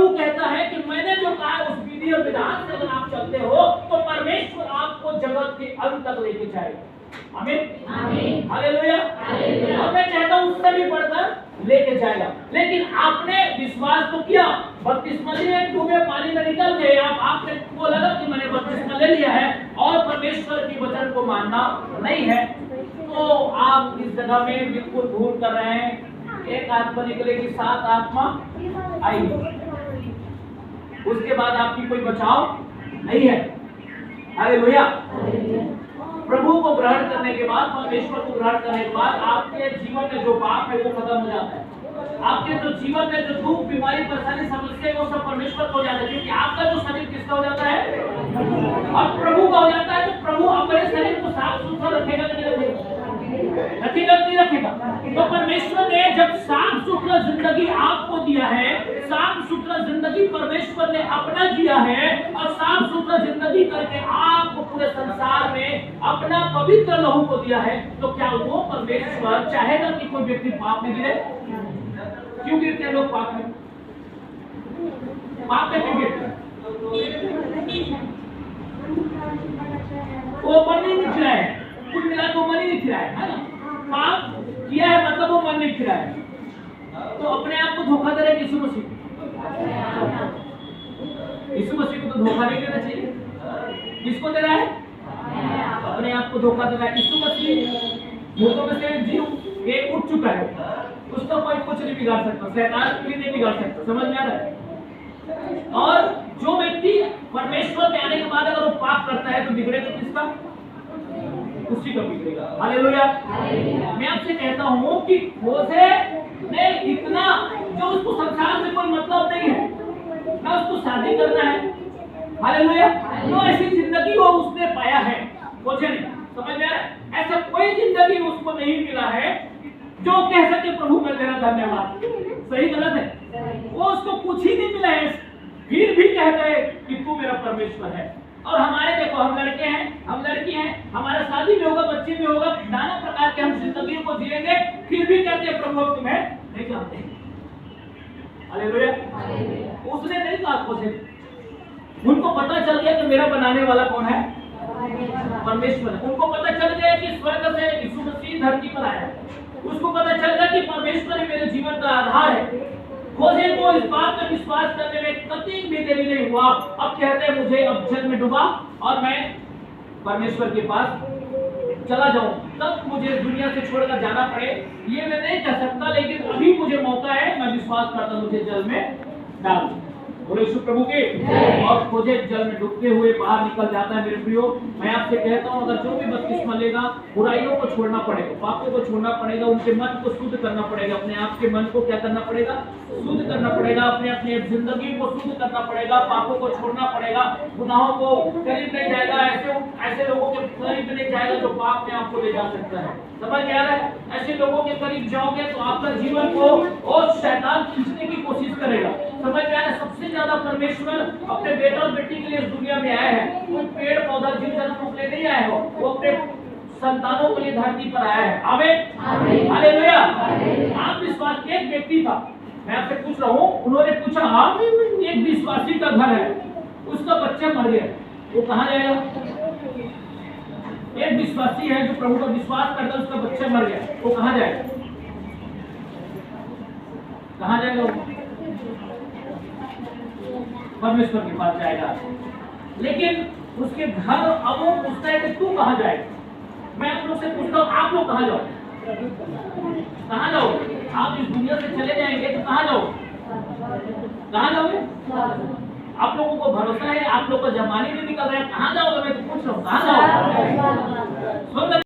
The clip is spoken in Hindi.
प्रभु कहता है कि मैंने जो कहा उस विधि और विधान से अगर आप चलते हो तो परमेश्वर आपको जगत के अंत तक लेके जाएगा। आमीन आमीन हालेलुया हालेलुया। और मैं चाहता हूं उससे भी बढ़कर लेके जाएगा। लेकिन आपने विश्वास तो किया, बपतिस्मा लिए, डूबे पानी में निकल गए, आपने को लगा कि मैंने बपतिस्मा ले लिया है और परमेश्वर के वचन को मानना नहीं है, तो आप इस जगह में बिल्कुल भूल कर रहे हैं। एक आत्मा निकलेगी, 7 आत्मा आएगी, उसके बाद आपकी कोई बचाव नहीं है। हालेलुया। प्रभु को ग्रहण करने के बाद, परमेश्वर को ग्रहण करने के बाद आपके जीवन में जो पाप है वो खत्म हो जाता है। आपके जो जीवन में जो दुख, बीमारी, परेशानी, समस्या वो सब परमेश्वर को हो जाता है, क्योंकि आपका जो शरीर किसका हो जाता है? और प्रभु का हो जाता है। तो प्रभु अपने शरीर को साफ सुथरा रखेगा कि नहीं रखेगा? रखेगा कि नहीं रखेगा? तो परमेश्वर ने जब साफ सुथरा जिंदगी आपको दिया है, साफ सुथरा जिंदगी परमेश्वर ने अपना दिया है, और साफ सुथरा जिंदगी करके आपको पूरे संसार में अपना पवित्र लहू को दिया है, तो क्या वो परमेश्वर चाहेगा कि कोई व्यक्ति पाप में गिरे? क्यों गिरते हैं लोग पाप में? पाप में क्यों गिरते हैं? वो मन नहीं दिख रहा है, कुल मिला तो मन ही दिख रहा है ना? पाप किया है मतलब वो मन नहीं दिख रहा है, तो अपने आप को धोखा दे रहे यीशु मसीह। यीशु मसीह को तो धोखा नहीं देना चाहिए। किसको दे रहा है? अपने आप को धोखा दे रहा है। यीशु मसीह मुर्दों में से जीव एक उठ चुका है, उसको कोई कुछ नहीं बिगाड़ सकता, शैतान भी नहीं बिगाड़ सकता। समझ में आ रहा है? और जो व्यक्ति परमेश्वर में आने के बाद अगर वो पाप करता है तो बिगड़ेगा किसका? उसी का बिगड़ेगा। हालेलुया। मैं आपसे कहता हूँ कि खोजे ने इतना, जो उसको संसार से कोई मतलब नहीं है, ना उसको शादी करना है, हालेलुया, तो ऐसी जिंदगी वो उसने पाया है। खोजे ने, समझ में आ रहा है? ऐसा कोई जिंदगी उसको नहीं मिला है जो कह सके प्रभु मैं तेरा धन्यवाद। सही गलत है? वो उसको कुछ ही नहीं मिला है, फिर भी कहता है कि तू मेरा परमेश्वर है। और हमारे देखो, हम लड़के हैं, हम लड़की हैं, हमारा शादी भी होगा, बच्चे भी होगा, नाना प्रकार के हम जिंदगी को जिएंगे, फिर भी कहते हैं प्रभु तुम्हें नहीं जानते। हालेलुया। उसने नहीं कहा खोजे, उनको पता चल गया कि मेरा बनाने वाला कौन है? परमेश्वर। उनको पता चल गया कि स्वर्ग से यीशु मसीह धरती पर आया, उसको पता चल गया कि परमेश्वर ही मेरे जीवन का आधार है। खोजे को इस बात पर विश्वास करने में कभी भी देरी नहीं हुआ। अब कहते हैं मुझे अब जल में डूबा और मैं परमेश्वर के पास चला जाऊं, तब मुझे दुनिया से छोड़कर जाना पड़े, ये मैं नहीं कह सकता, लेकिन अभी मुझे मौका है, मैं विश्वास करता हूं मुझे जल में डाल। बोले यीशु प्रभु के। और खोजे जल में डूबते हुए बाहर निकल जाता है। मेरे प्रियो, मैं आपसे कहता हूं अगर जो भी बपतिस्मा लेगा, बुराइयों को छोड़ना पड़ेगा, पापों को छोड़ना पड़ेगा, उनके मन को शुद्ध करना पड़ेगा, अपने आप के मन को क्या करना पड़ेगा? शुद्ध करना पड़ेगा, अपने अपने जिंदगी को शुद्ध करना पड़ेगा, पापों को छोड़ना पड़ेगा, गुनाहों को करीब नहीं जाएगा, ऐसे लोगों के करीब नहीं जाएगा जो पाप में आपको ले जा सकता है। समझ में आ रहा है? ऐसे लोगों के करीब जाओगे तो आपका जीवन को और शैतान खींचने की कोशिश करेगा। समझ में आ रहा है? सबसे ज्यादा परमेश्वर अपने बेटा और बेटी के लिए इस दुनिया में आया है। कोई पेड़ पौधा जीव जंतु के लिए नहीं आया हो, वो अपने संतानों के लिए धरती पर आया है। आमीन हालेलुया। आप विश्वास, एक व्यक्ति था, मैं आपसे पूछ रहा हूँ, उन्होंने पूछा हाँ, एक विश्वासी का घर है, उसका बच्चा मर गया, वो कहाँ जाएगा? एक विश्वासी है जो प्रभु का विश्वास करता है, उसका बच्चा मर गया, वो कहाँ जाएगा? कहाँ जाएगा? परमेश्वर के पास जाएगा। लेकिन उसके घर अब वो पूछता है कि तू कहाँ जाएगा? मैं आप लोग से पूछता हूँ, आप लोग कहाँ जाओ? कहाँ जाओ? आप इस दुनिया से चले जाएंगे तो कहाँ जाओ? कहाँ जाओगे? आप लोगों को भरोसा है, आप लोग का जमाने नहीं निकल रहा है, कहाँ जाओगे? मैं तो पूछ रहा हूँ, कहाँ जाओ?